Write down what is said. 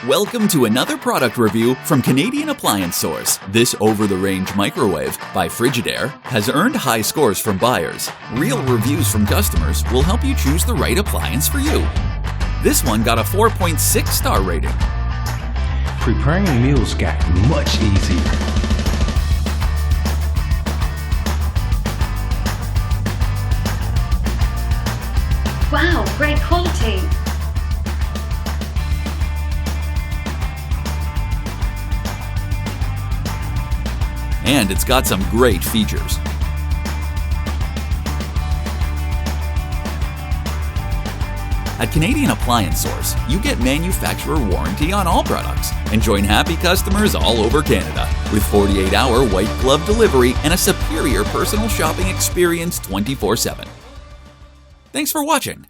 Welcome to another product review from Canadian Appliance Source. This over-the-range microwave by Frigidaire has earned high scores from buyers. Real reviews from customers will help you choose the right appliance for you. This one got a 4.6 star rating. Preparing meals got much easier. Wow, great quality! And it's got some great features. At Canadian Appliance Source, you get manufacturer warranty on all products and join happy customers all over Canada with 48-hour white glove delivery and a superior personal shopping experience 24/7. Thanks for watching.